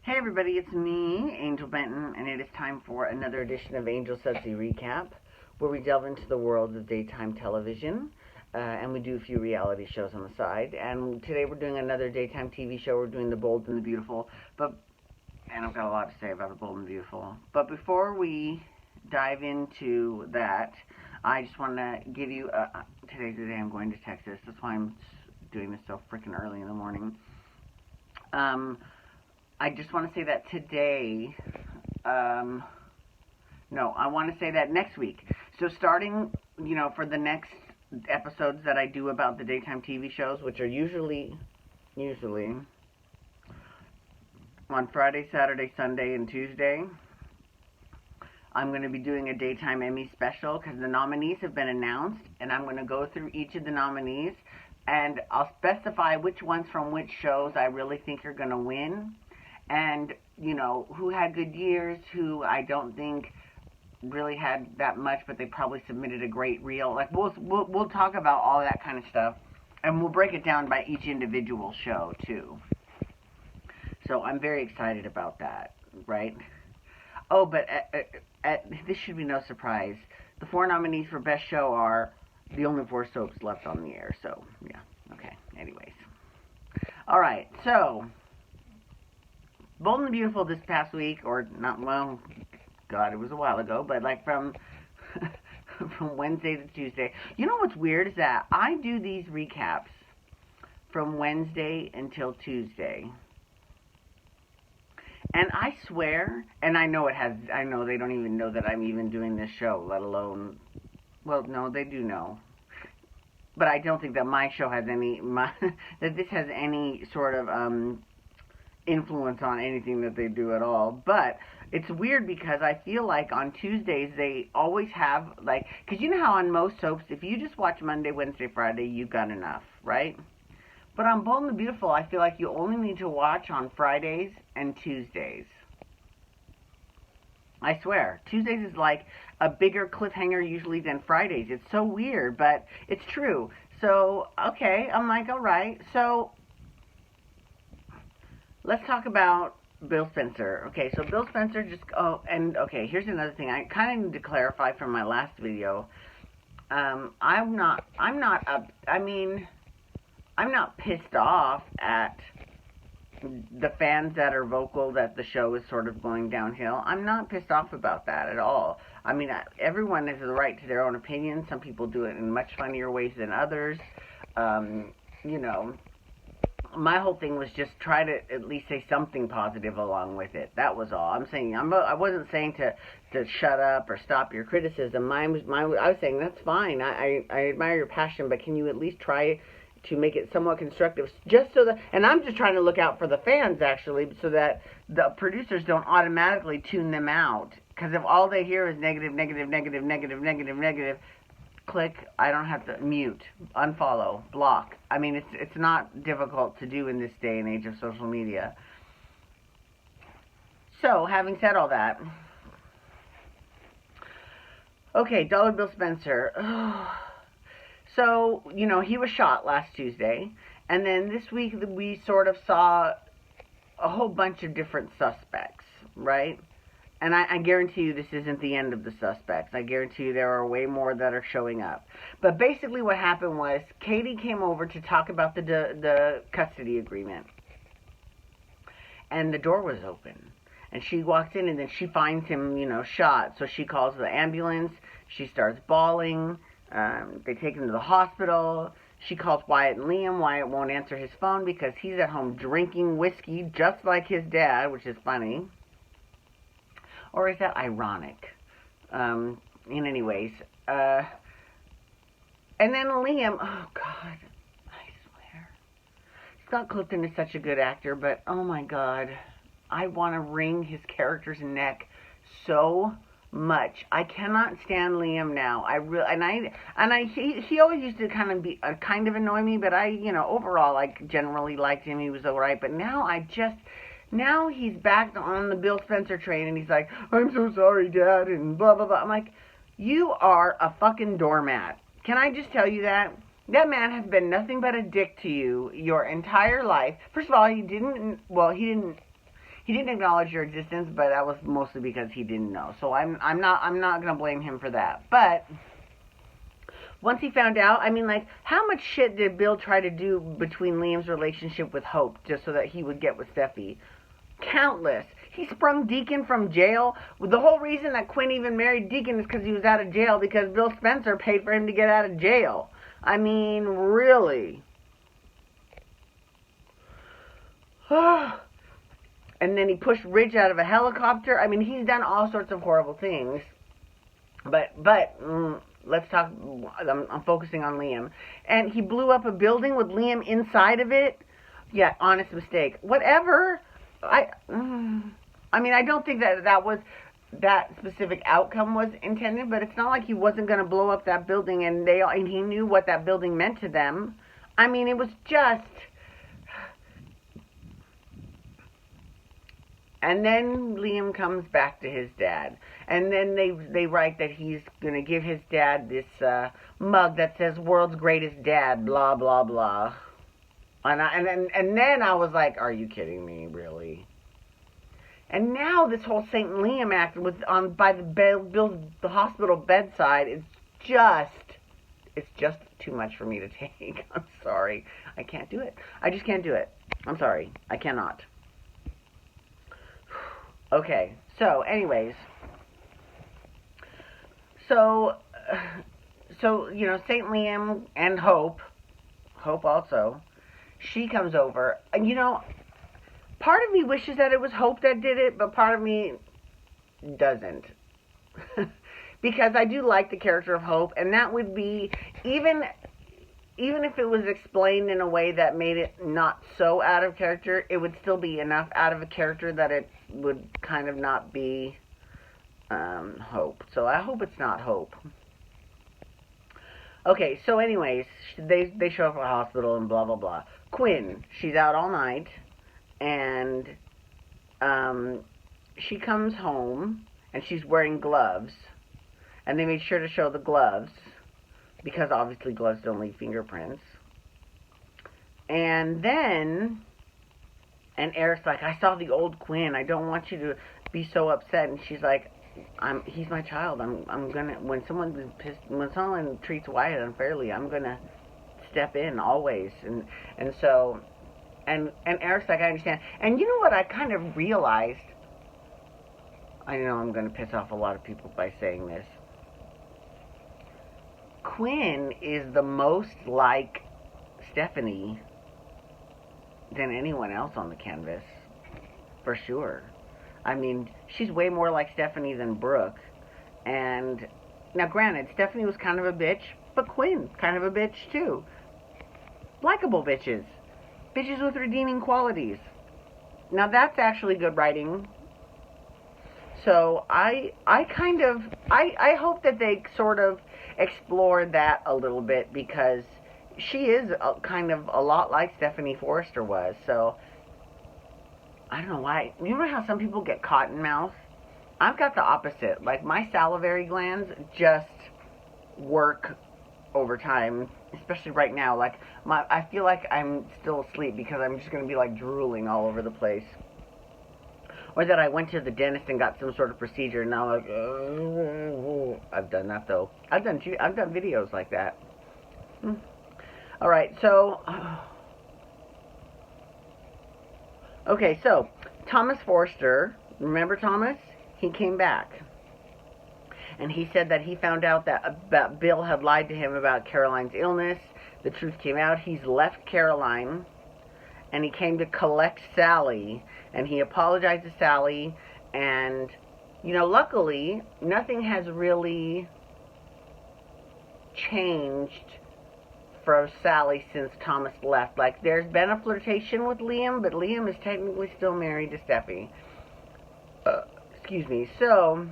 Hey everybody, it's me, Angel Benton, and it is time for another edition of Angel Sudsy Recap, where we delve into the world of daytime television, and we do a few reality shows on the side. And today we're doing another daytime TV show. We're doing The Bold and the Beautiful, and I've got a lot to say about The Bold and the Beautiful. But before we dive into that, I just want to give you, today's the day I'm going to Texas. That's why I'm doing this so freaking early in the morning. I just want to say that today, no, I want to say that next week. So starting, for the next episodes that I do about the daytime TV shows, which are usually on Friday, Saturday, Sunday, and Tuesday, I'm going to be doing a daytime Emmy special because the nominees have been announced, and I'm going to go through each of the nominees, and I'll specify which ones from which shows I really think are going to win. And, who had good years, who I don't think really had that much, but they probably submitted a great reel. Like, we'll talk about all that kind of stuff, and we'll break it down by each individual show, too. So I'm very excited about that, right? Oh, but this should be no surprise. The 4 nominees for Best Show are the only 4 soaps left on the air, so, yeah, okay, anyways. All right, so Bold and the Beautiful this past week, or not, well, God, it was a while ago, but like from Wednesday to Tuesday. You know what's weird is that I do these recaps from Wednesday until Tuesday. And I swear, and I know they don't even know that I'm even doing this show, let alone, well, no, they do know. But I don't think that my show has that this has any sort of, influence on anything that they do at all. But it's weird because I feel like on Tuesdays they always have, like, because you know how on most soaps, if you just watch Monday, Wednesday, Friday, you've got enough, right? But on Bold and the Beautiful, I feel like you only need to watch on Fridays and Tuesdays. I swear, Tuesdays is like a bigger cliffhanger usually than Fridays. It's so weird, but it's true. So, okay, I'm like, all right. So let's talk about Bill Spencer. Okay, so Bill Spencer okay, here's another thing. I kind of need to clarify from my last video. I'm not pissed off at the fans that are vocal that the show is sort of going downhill. I'm not pissed off about that at all. I mean, everyone has the right to their own opinion. Some people do it in much funnier ways than others. My whole thing was just try to at least say something positive along with it. That was all. I wasn't saying to shut up or stop your criticism. I was saying that's fine. I admire your passion, but can you at least try to make it somewhat constructive, just so that, and I'm just trying to look out for the fans actually, so that the producers don't automatically tune them out. Because if all they hear is negative, click, I don't have to mute, unfollow, block. I mean, it's not difficult to do in this day and age of social media. So, having said all that, okay, Dollar Bill Spencer. So, he was shot last Tuesday, and then this week we sort of saw a whole bunch of different suspects, right? And I guarantee you this isn't the end of the suspects. I guarantee you there are way more that are showing up. But basically what happened was Katie came over to talk about the custody agreement. And the door was open. And she walks in and then she finds him, shot. So she calls the ambulance. She starts bawling. They take him to the hospital. She calls Wyatt and Liam. Wyatt won't answer his phone because he's at home drinking whiskey just like his dad, which is funny. Or is that ironic? Anyways. And then Liam, oh God, I swear. Scott Clifton is such a good actor, but oh my God, I want to wring his character's neck so much. I cannot stand Liam now. He always used to kind of annoy me, but overall I generally liked him. He was alright, but now he's back on the Bill Spencer train, and he's like, I'm so sorry, Dad, and blah, blah, blah. I'm like, you are a fucking doormat. Can I just tell you that? That man has been nothing but a dick to you your entire life. First of all, he didn't He didn't acknowledge your existence, but that was mostly because he didn't know. So I'm not gonna blame him for that. But once he found out, I mean, like, how much shit did Bill try to do between Liam's relationship with Hope just so that he would get with Steffi? Countless. He sprung Deacon from jail. The whole reason that Quinn even married Deacon is because he was out of jail, because Bill Spencer paid for him to get out of jail. I mean, really. And then he pushed Ridge out of a helicopter. I mean, he's done all sorts of horrible things. But let's talk. I'm focusing on Liam. And he blew up a building with Liam inside of it. Yeah, honest mistake. Whatever. I mean, I don't think that specific outcome was intended, but it's not like he wasn't going to blow up that building, and he knew what that building meant to them. I mean, it was just. And then Liam comes back to his dad. And then they write that he's going to give his dad this mug that says "World's Greatest Dad," blah, blah, blah. And then I was like, are you kidding me, really? And now this whole St. Liam act by the hospital bedside is just too much for me to take. I'm sorry. I can't do it. I just can't do it. I'm sorry. I cannot. Okay, so anyways, so you know, St. Liam and Hope also, she comes over, and you know, part of me wishes that it was Hope that did it, but part of me doesn't, because I do like the character of Hope, and that would be, even if it was explained in a way that made it not so out of character, it would still be enough out of a character that it would kind of not be Hope. So I hope it's not Hope. Okay, so anyways, they show up at the hospital and blah, blah, blah. Quinn, she's out all night, and she comes home, and she's wearing gloves, and they made sure to show the gloves, because obviously gloves don't leave fingerprints. And Eric's like, I saw the old Quinn. I don't want you to be so upset. And she's like, he's my child. I'm gonna, when someone treats Wyatt unfairly, I'm gonna step in always. And so Eric's like, I understand. And you know what I kind of realized? I know I'm gonna piss off a lot of people by saying this. Quinn is the most like Stephanie than anyone else on the canvas, for sure. I mean, she's way more like Stephanie than Brooke. And now, granted, Stephanie was kind of a bitch, but Quinn, kind of a bitch too. Likable bitches. Bitches with redeeming qualities. Now, that's actually good writing. So, I hope that they sort of explore that a little bit, because she is kind of a lot like Stephanie Forrester was. So I don't know why. You know how some people get cotton mouth? I've got the opposite. Like, my salivary glands just work overtime, especially right now. Like, I feel like I'm still asleep because I'm just going to be like drooling all over the place. Or that I went to the dentist and got some sort of procedure, and now I'm like, I've done that though. I've done videos like that. All right, so okay, so Thomas Forster, remember Thomas? He came back, and he said that he found out that Bill had lied to him about Caroline's illness. The truth came out. He's left Caroline, and he came to collect Sally, and he apologized to Sally, and, you know, luckily, nothing has really changed for Sally since Thomas left. Like, there's been a flirtation with Liam, but Liam is technically still married to Steffi. Excuse me. So,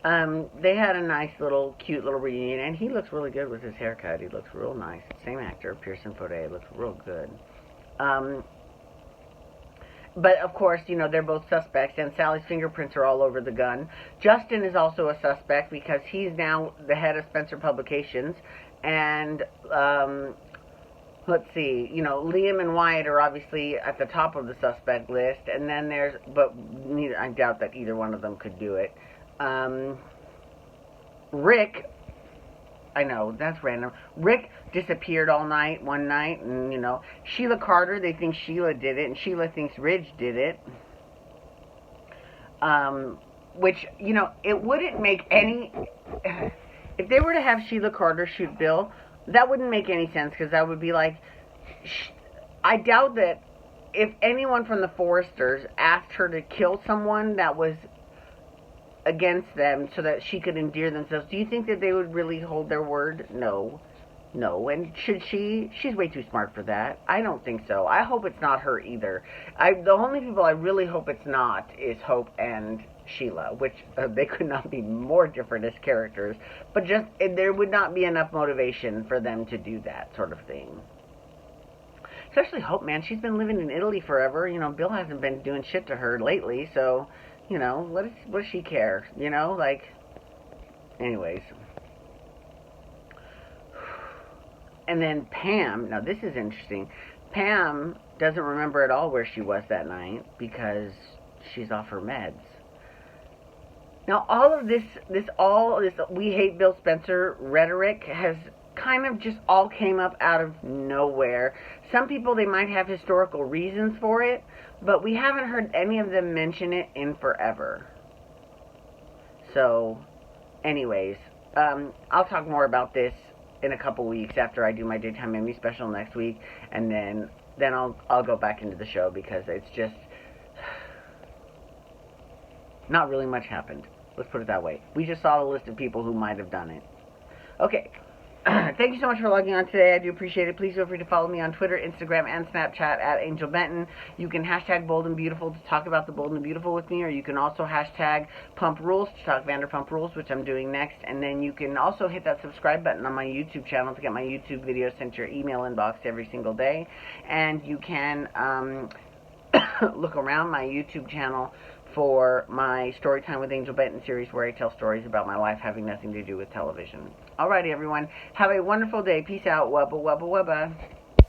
they had a nice little, cute little reunion, and he looks really good with his haircut. He looks real nice. Same actor, Pearson Fode, looks real good. But, of course, you know, they're both suspects, and Sally's fingerprints are all over the gun. Justin is also a suspect because he's now the head of Spencer Publications, and let's see, you know, Liam and Wyatt are obviously at the top of the suspect list, and then there's, but neither, I doubt that either one of them could do it. Rick, I know, that's random. Rick disappeared all night, one night, and, you know, Sheila Carter, they think Sheila did it, and Sheila thinks Ridge did it. Which, you know, it wouldn't make any, if they were to have Sheila Carter shoot Bill, that wouldn't make any sense, because that would be like, I doubt that if anyone from the Forresters asked her to kill someone that was against them so that she could endear themselves, do you think that they would really hold their word? No. No. And should she? She's way too smart for that. I don't think so. I hope it's not her either. The only people I really hope it's not is Hope and Sheila, which they could not be more different as characters, but just there would not be enough motivation for them to do that sort of thing. Especially Hope, man. She's been living in Italy forever. You know, Bill hasn't been doing shit to her lately, so, you know, what does she care? You know, like, anyways. And then Pam, now this is interesting. Pam doesn't remember at all where she was that night because she's off her meds. Now all of this we hate Bill Spencer rhetoric has kind of just all came up out of nowhere. Some people, they might have historical reasons for it, but we haven't heard any of them mention it in forever. So, anyways, I'll talk more about this in a couple weeks after I do my Daytime Emmy special next week, and then I'll go back into the show because it's just not really much happened. Let's put it that way. We just saw the list of people who might have done it. Okay. Thank you so much for logging on today. I do appreciate it. Please feel free to follow me on Twitter, Instagram, and Snapchat at Angel Benton. You can hashtag Bold and Beautiful to talk about the Bold and Beautiful with me, or you can also hashtag Pump Rules to talk Vanderpump Rules, which I'm doing next. And then you can also hit that subscribe button on my YouTube channel to get my YouTube videos sent to your email inbox every single day. And you can look around my YouTube channel for my Storytime with Angel Benton series where I tell stories about my life having nothing to do with television. Alrighty, everyone. Have a wonderful day. Peace out. Wubba, wubba, wubba.